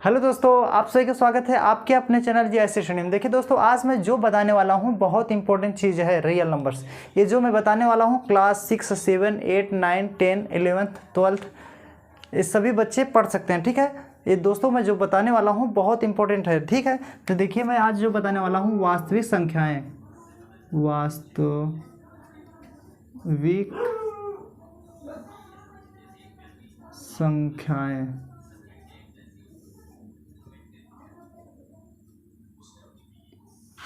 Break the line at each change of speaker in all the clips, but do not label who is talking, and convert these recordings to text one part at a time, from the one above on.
Hello दोस्तों, आप सभी का स्वागत है आपके अपने चैनल जी श्रेणी में। देखिए दोस्तों, आज मैं जो बताने वाला हूँ बहुत इंपॉर्टेंट चीज़ है रियल नंबर्स। ये जो मैं बताने वाला हूँ क्लास 6, 7, 8, 9, 10, 11th, 12th ये सभी बच्चे पढ़ सकते हैं। ठीक है, ये दोस्तों मैं जो बताने वाला हूँ बहुत इंपॉर्टेंट है। ठीक है, तो देखिए मैं आज जो बताने वाला हूँ वास्तविक संख्याएँ, वास्तविक संख्याएँ।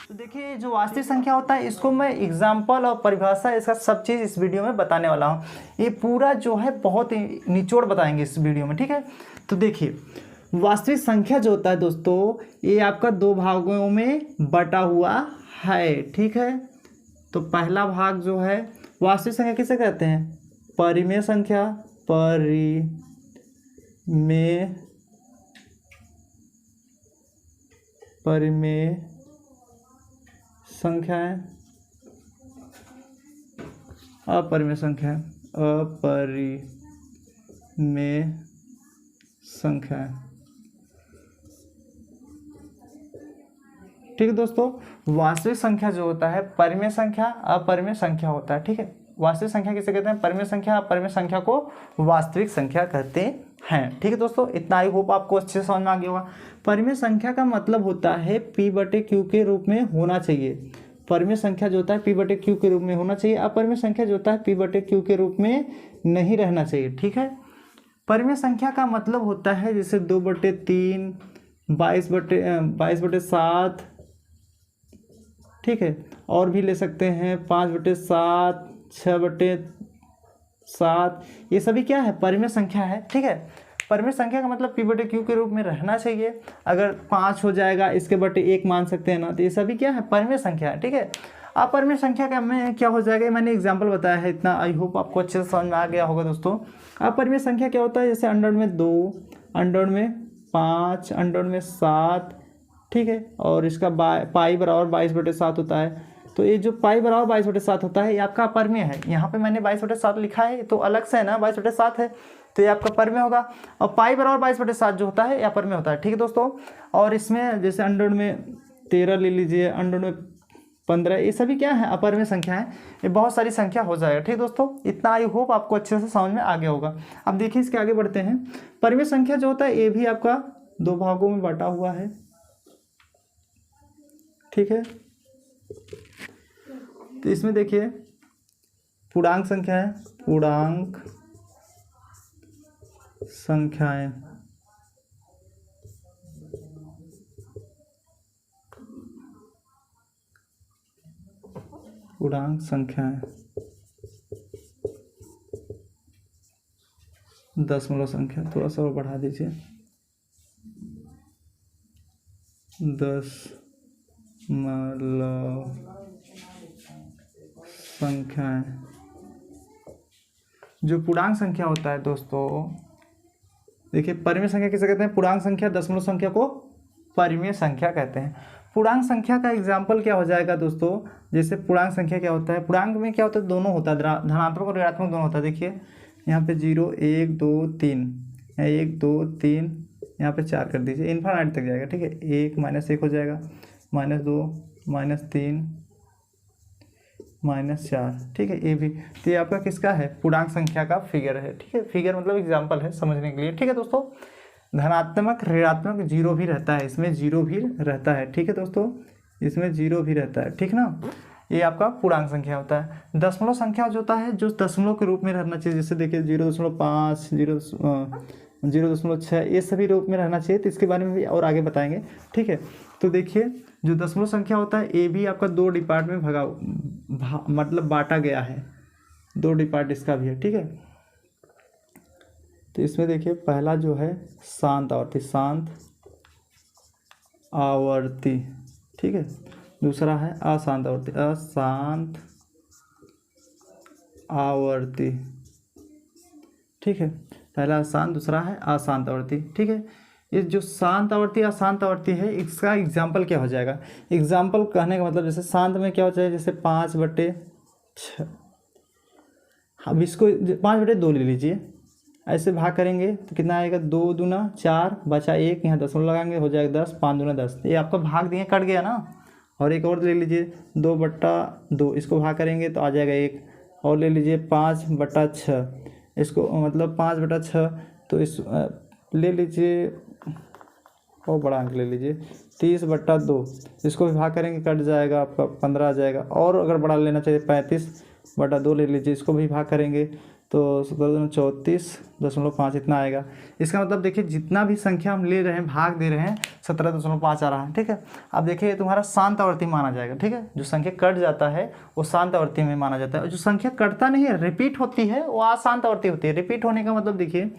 तो देखिए जो वास्तविक संख्या होता है इसको मैं एग्जाम्पल और परिभाषा इसका सब चीज़ इस वीडियो में बताने वाला हूँ। ये पूरा जो है बहुत ही निचोड़ बताएंगे इस वीडियो में। ठीक है, तो देखिए वास्तविक संख्या जो होता है दोस्तों, ये आपका दो भागों में बटा हुआ है। ठीक है, तो पहला भाग जो है वास्तविक संख्या किसे कहते हैं? परिमेय संख्या, परिमेय संख्या है, अपरिमेय संख्या है, अपरिमेय संख्या है। ठीक है दोस्तों, वास्तविक संख्या जो होता है परिमेय संख्या, अपरिमेय संख्या होता है। ठीक है, वास्तविक संख्या किसे कहते हैं? परिमेय संख्या। अपरिमेय संख्या को वास्तविक संख्या कहते हैं। ठीक है दोस्तों, इतना आई होप आपको अच्छे से समझ में आ गया होगा। परिमेय संख्या का मतलब होता है P/Q के रूप में होना चाहिए। परिमेय संख्या जो होता है P/Q के रूप में होना चाहिए। अपरिमेय संख्या जो होता है P/Q के रूप में नहीं रहना चाहिए। ठीक है, परिमेय संख्या का मतलब होता है जैसे 2/3, 22/7। ठीक है, और भी ले सकते हैं 5/7, 6/7। ये सभी क्या है? परिमेय संख्या है। ठीक है, परिमेय संख्या का मतलब P/Q के रूप में रहना चाहिए। अगर 5 हो जाएगा इसके बटे 1 मान सकते हैं ना, तो ये सभी क्या है? परिमेय संख्या है। ठीक है, अपरिमेय संख्या का में क्या हो जाएगा, मैंने एग्जाम्पल बताया है। इतना आई होप आपको अच्छे से समझ में आ गया होगा दोस्तों। अपरिमेय संख्या क्या होता है? जैसे अंडर में 2, अंडर में 5, अंडर में 7। ठीक है, और इसका पाई बराबर 22/7 होता है। तो ये जो पाई बराबर 22/7 होता है ये आपका अपरिमेय है। यहाँ पे मैंने 22/7 लिखा है तो अलग से है ना, 22/7 है तो ये आपका परिमेय होगा। और पाई बराबर 22/7 जो होता है ये अपरिमेय होता है। ठीक है दोस्तों, और इसमें जैसे अंडर में 13 ले लीजिए, अंडर में 15, ये सभी क्या है? अपरिमेय संख्या है। ये बहुत सारी संख्या हो जाएगा। ठीक है दोस्तों, इतना आई होप आपको अच्छे से समझ में आ गया होगा। अब देखिए इसके आगे बढ़ते हैं। परिमेय संख्या जो होता है ये भी आपका दो भागों में बटा हुआ है। ठीक है, तो इसमें देखिए पूर्णांक संख्या है, पूर्णांक संख्याएं। पूर्णांक संख्याएं, दशमलव संख्या थोड़ा सा और बढ़ा दीजिए, दशमलव संख्याएं। जो पूर्णांक संख्या होता है दोस्तों, देखिए परिमेय संख्या किसे कहते हैं? पूर्णांक संख्या। दशमलव संख्या को परिमेय संख्या कहते हैं। पूर्णांक संख्या का एग्जाम्पल क्या हो जाएगा दोस्तों? जैसे पूर्णांक संख्या क्या होता है? पूर्णांक में क्या होता है? दोनों होता है, धनात्मक और ऋणात्मक दोनों होता है। देखिए यहाँ पे 0, 1, 2, 3, 1, 2, 3, यहाँ पे 4 कर दीजिए, इन्फिनिटी तक जाएगा। ठीक है, 1 -1 हो जाएगा, -2, -3, -4। ठीक है, ये भी तो ये आपका किसका है? पूर्णांक संख्या का फिगर है। ठीक है, फिगर मतलब एग्जाम्पल है समझने के लिए। ठीक है दोस्तों, धनात्मक ऋणात्मक जीरो भी रहता है, इसमें जीरो भी रहता है। ठीक है दोस्तों, इसमें जीरो भी रहता है। ठीक ना, ये आपका पूर्णांक संख्या होता है। दशमलव संख्या जो होता है जो दशमलव के रूप में रहना चाहिए, जैसे देखिए 0.5, 0.6, ये सभी रूप में रहना चाहिए। तो इसके बारे में भी और आगे बताएंगे। ठीक है, तो देखिए जो दशमलव संख्या होता है ये भी आपका 2 डिपार्ट में मतलब बांटा गया है। 2 डिपार्ट इसका भी है। ठीक है, तो इसमें देखिए पहला जो है शांत आवर्ती, शांत आवर्ती। ठीक है, दूसरा है अशांत आवर्ती, अशांत आवर्ती। ठीक है, पहला शांत, दूसरा है अशांत आवर्ती। ठीक है, ये जो शांत आवर्ती अशांत आवर्ती है इसका एग्जाम्पल क्या हो जाएगा? एग्जाम्पल कहने का मतलब जैसे शांत में क्या हो जाएगा, जैसे 5/6। अब इसको 5/2 ले लीजिए, ऐसे भाग करेंगे तो कितना आएगा, 2 दूना 4 बचा 1, यहाँ दशमलव लगाएंगे हो जाएगा 10, 5 दूना 10। ये आपका भाग दिए कट गया ना। और एक और ले लीजिए 2/2, इसको भाग करेंगे तो आ जाएगा 1। और ले लीजिए 5/6, इसको मतलब 5/6, तो इस ले लीजिए और बड़ा अंक ले लीजिए 30/2, इसको भी भाग करेंगे कट जाएगा आपका 15 आ जाएगा। और अगर बड़ा लेना चाहिए 35/2 ले लीजिए, इसको भी भाग करेंगे तो 34.5 इतना आएगा। इसका मतलब देखिए जितना भी संख्या हम ले रहे हैं भाग दे रहे हैं 17.5 आ रहा है, ठीक है। अब देखिए तुम्हारा शांत आवर्ती माना जाएगा, ठीक है। जो संख्या कट जाता है वो शांत आवर्ती में माना जाता है, और जो संख्या कटता नहीं है रिपीट होती है वो अशांत आवर्ती होती है। रिपीट होने का मतलब देखिए,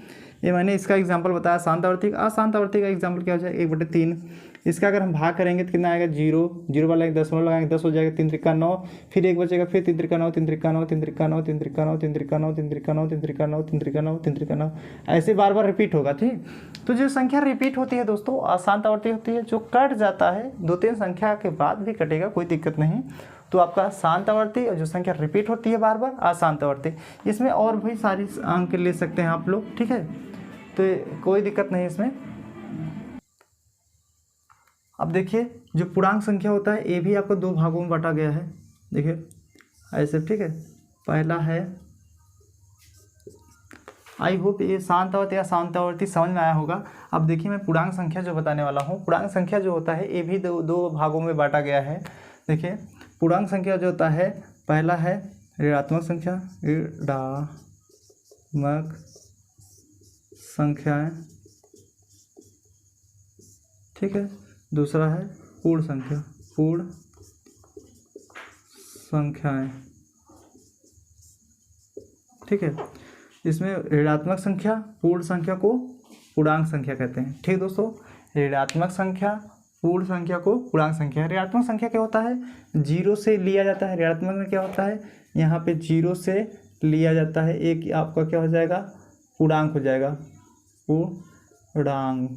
ये मैंने इसका एग्जाम्पल बताया शांत आवर्ती का। अशांत आवर्ती का एग्जाम्पल क्या हो जाएगा, 1/3। इसका अगर हम भाग करेंगे तो कितना आएगा, 0 वाला एक दशमलव लगाएंगे 10 हो जाएगा, 3 त्रिका 9, फिर 1 बचेगा, फिर 3 त्रिका 9, 3 त्रिका 9, 3 त्रिका 9, 3 त्रिका 9, 3 त्रिका 9, 3 त्रिका 9, 3 त्रिका 9, 3 त्रिका 9, 3 त्रिका 9, ऐसे बार बार रिपीट होगा, ठीक। तो जो संख्या रिपीट होती है दोस्तों अशांत आवर्ती होती है। जो कट जाता है 2-3 संख्या के बाद भी कटेगा, कोई दिक्कत नहीं, तो आपका शांत आवर्ती। और जो संख्या रिपीट होती है बार बार अशांत आवर्ती। इसमें और भी सारी अंक ले सकते हैं आप लोग, ठीक है, तो कोई दिक्कत नहीं इसमें। अब देखिए जो पूर्णांक संख्या होता है ये भी आपको 2 भागों में बांटा गया है, देखिए ऐसे, ठीक है। पहला है, आई होप ये शांत आवर्ती या शांत आवर्ती समझ में आया होगा। अब देखिए मैं पूर्णांक संख्या जो बताने वाला हूँ, पूर्णांक संख्या जो होता है ये भी दो भागों में बांटा गया है। देखिए पूर्णांक संख्या जो होता है, पहला है ऋणात्मक संख्या, ऋणात्मक संख्याएं, ठीक है। दूसरा है पूर्ण संख्या, पूर्ण संख्याएं, ठीक है। इसमें ऋणात्मक संख्या पूर्ण संख्या को पूर्णांक संख्या कहते हैं, ठीक दोस्तों। ऋणात्मक संख्या पूर्ण संख्या को पूर्णांक संख्या। ऋणात्मक संख्या क्या होता है, 0 से लिया जाता है। ऋणात्मक में क्या होता है, यहाँ पे 0 से लिया जाता है, एक आपका क्या हो जाएगा, पूर्णांक हो जाएगा, पूर्णांक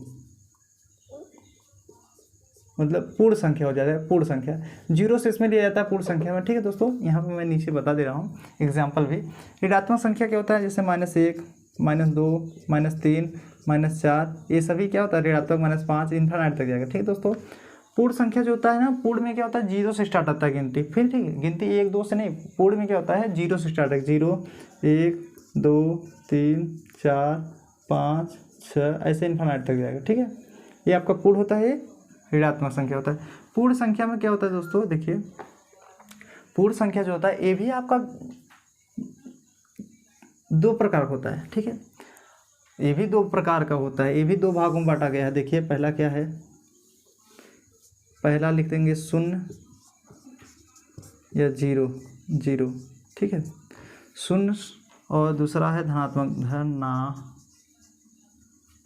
मतलब पूर्ण संख्या हो जाता है, पूर्ण संख्या। 0 से इसमें लिया जाता है पूर्ण संख्या में, ठीक है दोस्तों। यहाँ पे मैं नीचे बता दे रहा हूँ एग्जाम्पल भी। ऋणात्मक संख्या क्या होता है, जैसे -1, -2, -3, -4, ये सभी क्या होता है ऋणात्मक, -5 इन्फिनिटी तक जाएगा, ठीक है दोस्तों। पूर्ण संख्या जो होता है ना, पूर्ण में क्या होता है 0 से स्टार्ट होता है गिनती, फिर ठीक है, गिनती 1 2 से नहीं, पूर्ण में क्या होता है 0 से स्टार्ट है, 0 1 2 3 4 5 6 ऐसे इन्फिनिटी तक जाएगा, ठीक है। ये आपका पूर्ण होता है, ऋणात्मक संख्या होता है। पूर्ण संख्या में क्या होता है दोस्तों, देखिए पूर्ण संख्या जो होता है ये भी आपका 2 प्रकार का होता है, ठीक है। ये भी 2 प्रकार का होता है, ये भी 2 भागों में बांटा गया है। देखिए पहला क्या है, पहला लिख देंगे 0 या 0, ठीक है, 0। और दूसरा है धनात्मक,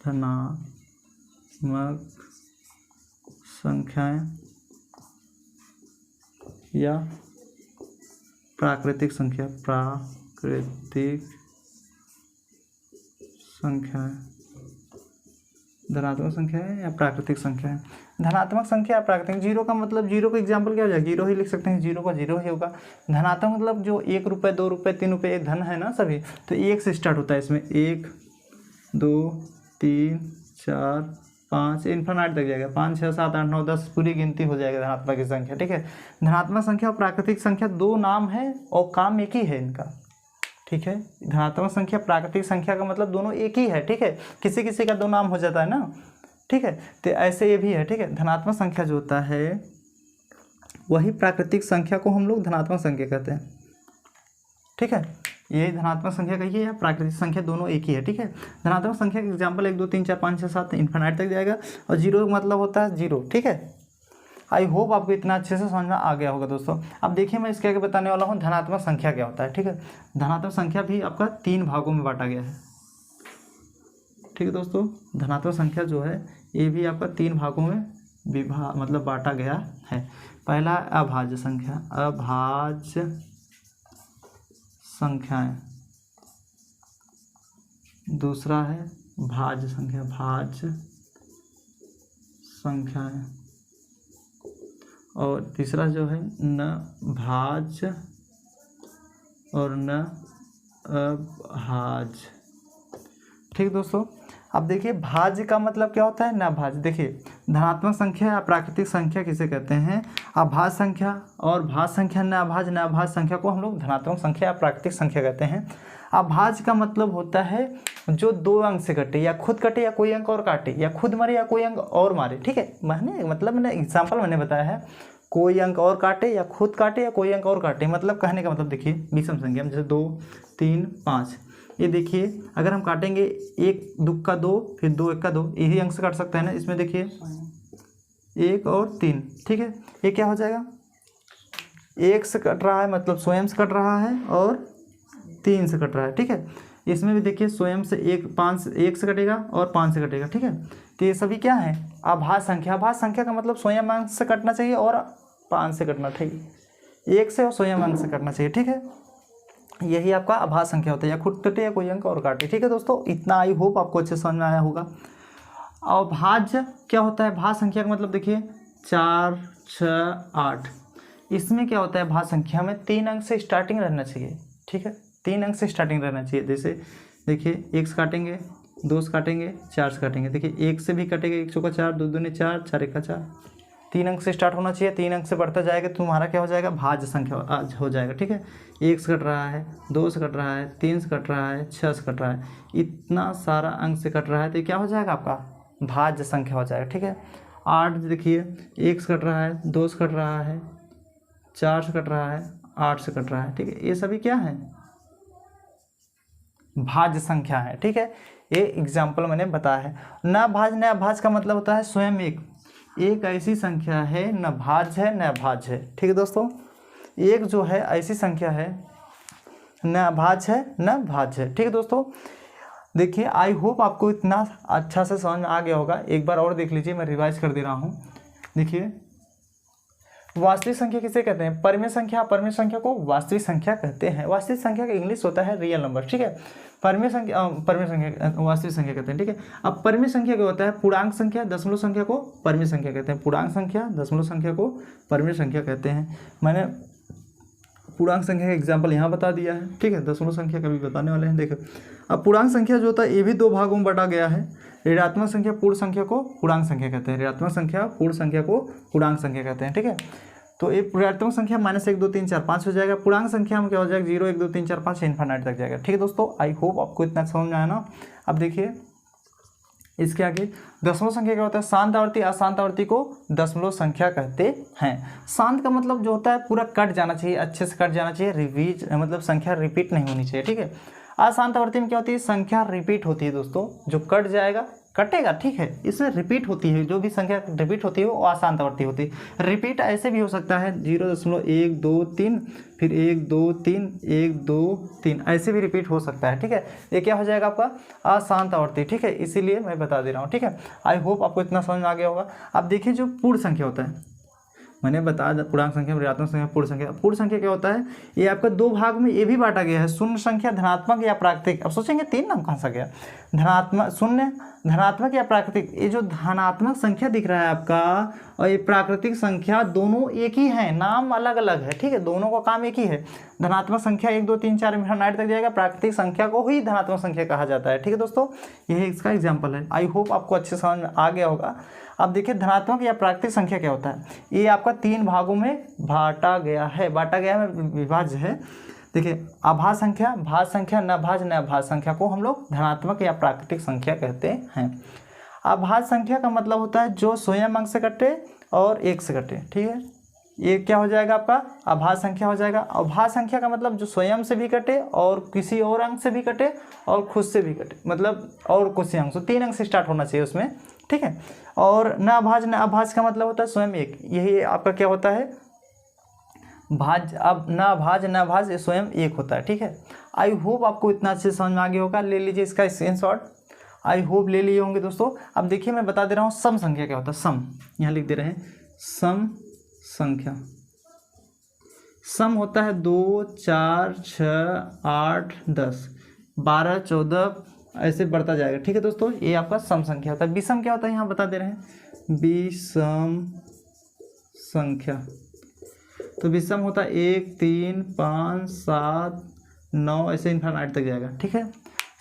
धनात्मक संख्याएं या प्राकृतिक संख्या, प्राकृतिक संख्याएं, धनात्मक संख्या है या प्राकृतिक संख्या है। धनात्मक संख्या प्राकृतिक, 0 का मतलब 0 का एग्जाम्पल क्या हो जाएगा, 0 ही लिख सकते हैं, 0 का 0 ही होगा। धनात्मक मतलब जो 1 रुपये 2 रुपये 3 रुपये, ये धन है ना सभी, तो 1 से स्टार्ट होता है इसमें, 1 2 3 4 5 इन्फिनिटी तक जाएगा, 5 6 7 8 9 10 पूरी गिनती हो जाएगा धनात्मक की संख्या, ठीक है। धनात्मक संख्या और प्राकृतिक संख्या 2 नाम है और काम एक ही है इनका, ठीक है। धनात्मक संख्या प्राकृतिक संख्या का मतलब दोनों एक ही है, ठीक है। किसी किसी का 2 नाम हो जाता है ना, ठीक है। तो ऐसे ये भी है, ठीक है। धनात्मक संख्या जो होता है वही प्राकृतिक संख्या को हम लोग धनात्मक संख्या कहते हैं, ठीक है। ये धनात्मक संख्या कहिए या प्राकृतिक संख्या दोनों एक ही है, ठीक है। धनात्मक संख्या का एग्जाम्पल 1 2 3 4 5 6 7 इन्फिनिटी तक जाएगा, और 0 मतलब होता है 0, ठीक है। आई होप आपको इतना अच्छे से समझ में आ गया होगा दोस्तों। अब देखिए मैं इसके आगे बताने वाला हूँ धनात्मक संख्या क्या होता है, ठीक है। धनात्मक संख्या भी आपका 3 भागों में बांटा गया है, ठीक है दोस्तों। धनात्मक संख्या जो है ये भी आपका 3 भागों में मतलब बांटा गया है। पहला अभाज्य संख्या, अभाज्य संख्याएं। दूसरा है भाज्य संख्या, भाज्य संख्याएं। और तीसरा जो है न भाज्य और न अभाज्य ठीक है दोस्तों। अब देखिए भाज्य का मतलब क्या होता है, नाभाज्य। देखिए धनात्मक संख्या या प्राकृतिक संख्या किसे कहते हैं, अभाज्य संख्या, और भाज्य संख्या नाभाज्य, नाभाज्य संख्या को हम लोग धनात्मक संख्या या प्राकृतिक संख्या कहते हैं। अभाज्य का मतलब होता है जो दो अंक से कटे, या खुद कटे या कोई अंक और काटे, या खुद मारे या कोई अंक और मारे। ठीक है, मैंने एग्जाम्पल मैंने बताया है, कोई अंक और काटे या खुद काटे या कोई अंक और काटे। मतलब कहने का मतलब देखिए विषम संख्या में जैसे 2 3 5, ये देखिए अगर हम काटेंगे 1 2 का 2 फिर 2 1 का 2, यही अंक से काट सकते हैं ना। इसमें देखिए 1 और 3, ठीक है, ये क्या हो जाएगा, 1 से कट रहा है मतलब स्वयं से कट रहा है, और 3 से कट रहा है। ठीक है, इसमें भी देखिए स्वयं से 1 से कटेगा और 5 से कटेगा। ठीक है, तो ये सभी क्या है, अभाज्य संख्या। अभाज्य संख्या का मतलब स्वयं अंक से कटना चाहिए और 5 से कटना चाहिए, 1 से और स्वयं अंक से कटना चाहिए। ठीक है, यही आपका अभाज्य संख्या होता है, या खुद कटे या कोई अंक और काटे। ठीक है दोस्तों, इतना आई होप आपको अच्छे समझ में आया होगा। अभाज्य क्या होता है, भाज्य संख्या का मतलब देखिए 4 6 8, इसमें क्या होता है, भाज्य संख्या में 3 अंक से स्टार्टिंग रहना चाहिए। ठीक है, 3 अंक से स्टार्टिंग रहना चाहिए। जैसे देखिए 1 से काटेंगे, 2 से काटेंगे, 4 से काटेंगे। देखिए 1 से भी कटेगा, 1 चौका 4, 2 दूनी 4, 4 1 का 4, 3 अंक से स्टार्ट होना चाहिए। 3 अंक से बढ़ता जाएगा तो तुम्हारा क्या हो जाएगा, भाज्य संख्या हो जाएगा। ठीक है, 1 से कट रहा है, 2 से कट रहा है, 3 से कट रहा है, 6 से कट रहा है, इतना सारा अंक से कट रहा है तो क्या हो जाएगा, आपका भाज्य संख्या हो जाएगा। ठीक है, 8 देखिए 1 से कट रहा है, 2 से कट रहा है, 4 से कट रहा है, 8 से कट रहा है। ठीक है, ये सभी क्या है, भाज्य संख्या है। ठीक है, ये एग्जाम्पल मैंने बताया है। न भाज्य, न अभाज्य का मतलब होता है स्वयं एक ऐसी संख्या है, न भाज्य है न अभाज्य है। ठीक है दोस्तों, एक जो है ऐसी संख्या है, न अभाज्य है न भाज्य है। ठीक है दोस्तों, देखिए आई होप आपको इतना अच्छा से समझ में आ गया होगा। एक बार और देख लीजिए, मैं रिवाइज कर दे रहा हूँ। देखिए वास्तविक संख्या किसे कहते हैं, परिमेय संख्या। परिमेय संख्या को वास्तविक संख्या कहते हैं। वास्तविक संख्या का इंग्लिश होता है रियल नंबर। ठीक है, परिमेय संख्या वास्तविक संख्या कहते हैं। ठीक है, अब परिमेय संख्या क्या होता है, पूर्णांक संख्या, दशमलव संख्या को परिमेय संख्या कहते हैं। पूर्णांक संख्या, दशमलव संख्या को परिमेय संख्या कहते हैं। मैंने पूर्णांक संख्या का एग्जाम्पल यहाँ बता दिया है। ठीक है, दशमलव संख्या का भी बताने वाले हैं। देखो अब पूर्णांक संख्या जो होता है ये भी 2 भागों में बांटा गया है। ऋणात्मक संख्या पूर्ण संख्या को पूर्णांक संख्या कहते हैं। ऋणात्मक संख्या पूर्ण संख्या को पूर्णांक संख्या कहते हैं। ठीक है, तो ये ऋणात्मक संख्या -1 2 3 4 5 हो जाएगा। पूर्णांक संख्या में क्या हो जाएगा, 0 1 2 3 4 5 इनफाइनाइट तक जाएगा। ठीक है दोस्तों, आई होप आपको इतना समझ में आया ना। अब देखिए इसके आगे दशमलव संख्या क्या होता है, शांत आवर्ती। अशांत आवर्ती को दशमलव संख्या कहते हैं। शांत का मतलब जो होता है पूरा कट जाना चाहिए, अच्छे से कट जाना चाहिए, रिवीज मतलब संख्या रिपीट नहीं होनी चाहिए। ठीक है, अशांत आवर्ती में क्या होती है, संख्या रिपीट होती है दोस्तों, जो कट जाएगा कटेगा। ठीक है, इसमें रिपीट होती है, जो भी संख्या रिपीट होती है वो अशांत आवर्ती होती है। रिपीट ऐसे भी हो सकता है 0.1 2 3 फिर 1 2 3 1 2 3 ऐसे भी रिपीट हो सकता है। ठीक है, ये क्या हो जाएगा आपका अशांत आवर्ती। ठीक है, इसीलिए मैं बता दे रहा हूँ। ठीक है, आई होप आपको इतना समझ में आ गया होगा। अब देखिए जो पूर्ण संख्या होता है, मैंने बताया पूर्णांक संख्या, ऋणात्मक संख्या, पूर्ण संख्या। पूर्ण संख्या क्या होता है, ये आपका 2 भाग में ये भी बांटा गया है, शून्य संख्या, धनात्मक या प्राकृतिक। अब सोचेंगे 3 नाम कहाँ से गया, धनात्मक, शून्य, धनात्मक या प्राकृतिक। ये जो धनात्मक संख्या दिख रहा है आपका और ये प्राकृतिक संख्या दोनों एक ही हैं, नाम अलग अलग है। ठीक है, दोनों का काम एक ही है। धनात्मक संख्या 1 2 3 4 इनफाइनाइट तक जाएगा, प्राकृतिक संख्या को ही धनात्मक संख्या कहा जाता है। ठीक है दोस्तों, यही इसका एग्जाम्पल है। आई होप आपको अच्छे समझ में आ गया होगा। अब देखिए धनात्मक या प्राकृतिक संख्या क्या होता है, ये आपका 3 भागों में बांटा गया है, विभाज्य है। देखिए अभाज्य संख्या, भाज्य संख्या, न भाज्य न अभाज्य संख्या को हम लोग धनात्मक या प्राकृतिक संख्या कहते हैं। अभाज्य संख्या का मतलब होता है जो स्वयं अंक से कटे और 1 से कटे। ठीक है, ये क्या हो जाएगा आपका अभाज्य संख्या हो जाएगा। अभाज्य संख्या का मतलब जो स्वयं से भी कटे और किसी और अंक से भी कटे और खुद से भी कटे, मतलब और किसी अंक से, 3 अंक से स्टार्ट होना चाहिए उसमें। ठीक है, और न अभाज्य, न अभाज्य का मतलब होता है स्वयं एक, यही आपका क्या होता है भाज्य। अब न अभाज्य न अभाज्य स्वयं एक होता है। ठीक है, आई होप आपको इतना अच्छे समझ में आ गया होगा। ले लीजिए इसका स्क्रीनशॉट, आई होप ले लिए होंगे दोस्तों। अब देखिए मैं बता दे रहा हूँ सम संख्या क्या होता है। सम यहाँ लिख दे रहे हैं, सम संख्या, सम होता है 2 4 6 8 10 12 14 ऐसे बढ़ता जाएगा। ठीक है दोस्तों, ये आपका सम संख्या होता है। विषम क्या होता है यहाँ बता दे रहे हैं, विषम संख्या। तो विषम होता है 1 3 5 7 9 ऐसे इनफाइनाइट तक जाएगा। ठीक है,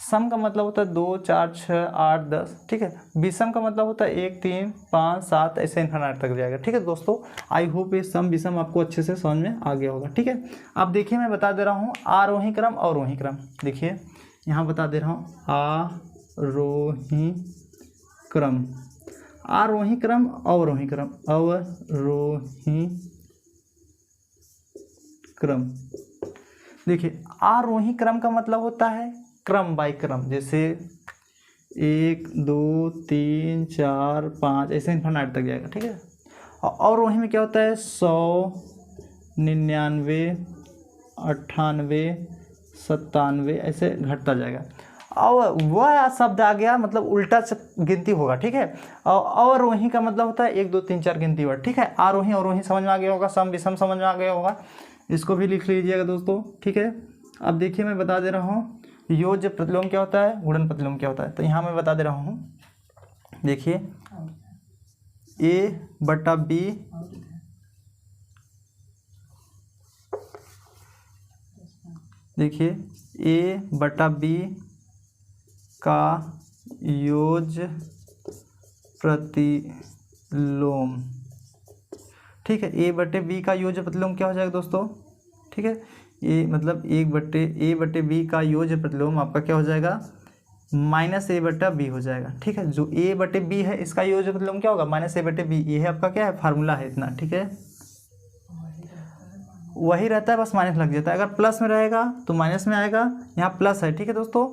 सम का मतलब होता है 2, 4, 6, 8, 10, ठीक है। विषम का मतलब होता है 1, 3, 5, 7 ऐसे इन्फिनिटी तक जाएगा, ठीक है दोस्तों। आई होप ये सम विषम आपको अच्छे से समझ में आ गया होगा, ठीक है। अब देखिए मैं बता दे रहा हूँ आरोही क्रम अवरोही क्रम। देखिए यहाँ बता दे रहा हूँ आरोही क्रम, आरोही क्रम अवरोही क्रम, अवरोही क्रम। देखिए आरोही क्रम का मतलब होता है क्रम बाय क्रम, जैसे 1, 2, 3, 4, 5 ऐसे इन्फिनिटी तक जाएगा, ठीक है। और अवरोही में क्या होता है 100, 99, 98, 97 ऐसे घटता जाएगा। और वह शब्द आ गया मतलब उल्टा गिनती होगा, ठीक है। और अवरोही का मतलब होता है 1, 2, 3, 4 गिनती वर्ड, ठीक है। आरोही अवरोही समझ में आ गया होगा, सम विषम समझ में आ गया होगा, इसको भी लिख लीजिएगा दोस्तों, ठीक है। अब देखिए मैं बता दे रहा हूँ योज्य प्रतिलोम क्या होता है, गुणन प्रतिलोम क्या होता है। तो यहाँ मैं बता दे रहा हूँ, देखिए A/B देखिए A/B का योज्य प्रतिलोम, ठीक है। A/B का योज्य प्रतिलोम क्या हो जाएगा दोस्तों, ठीक है। A मतलब A/B का योज्य प्रतिलोम आपका क्या हो जाएगा -A/B हो जाएगा, ठीक है। जो A/B है इसका योज्य प्रतिलोम क्या होगा -A/B, ये है आपका क्या है फार्मूला है इतना, ठीक है। वही रहता है, बस माइनस लग जाता है। अगर प्लस में रहेगा तो माइनस में आएगा, यहाँ प्लस है, ठीक है दोस्तों।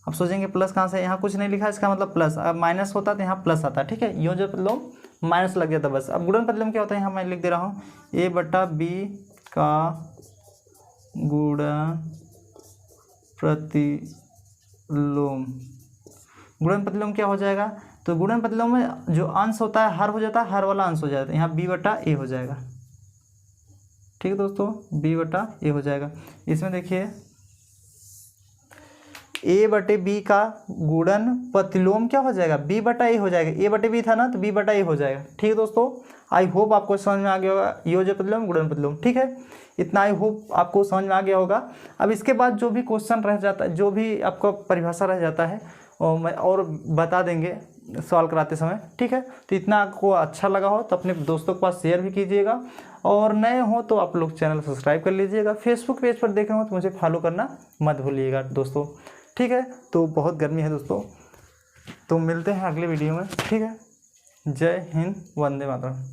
अब सोचेंगे प्लस कहाँ से, यहाँ कुछ नहीं लिखा है इसका मतलब प्लस, अब माइनस होता तो यहाँ प्लस आता, ठीक है। योज्य प्रतिलोम माइनस लग जाता बस। अब गुणन प्रतिलोम क्या होता है, यहाँ मैं लिख दे रहा हूँ A/B का गुणन प्रतिलोम। गुणन प्रतिलोम क्या हो जाएगा, तो गुणन प्रतिलोम में जो अंश होता है हर हो जाता है, हर वाला अंश हो जाता है, यहाँ B/A हो जाएगा, ठीक है दोस्तों, B/A हो जाएगा। इसमें देखिए A/B का गुणन प्रतिलोम क्या हो जाएगा B/A हो जाएगा। A/B था ना तो B/A हो जाएगा, ठीक है दोस्तों। आई होप आपको समझ में आ गया होगा योज्य प्रतिलोम गुणन प्रतिलोम, ठीक है। इतना आई होप आपको समझ में आ गया होगा। अब इसके बाद जो भी क्वेश्चन रह जाता है, जो भी आपका परिभाषा रह जाता है और बता देंगे सवाल कराते समय, ठीक है। तो इतना आपको अच्छा लगा हो तो अपने दोस्तों के पास शेयर भी कीजिएगा, और नए हो तो आप लोग चैनल सब्सक्राइब कर लीजिएगा। फेसबुक पेज पर देख रहे हो तो मुझे फॉलो करना मत भूलिएगा दोस्तों, ठीक है। तो बहुत गर्मी है दोस्तों, तो मिलते हैं अगले वीडियो में, ठीक है। जय हिंद, वंदे मातरम।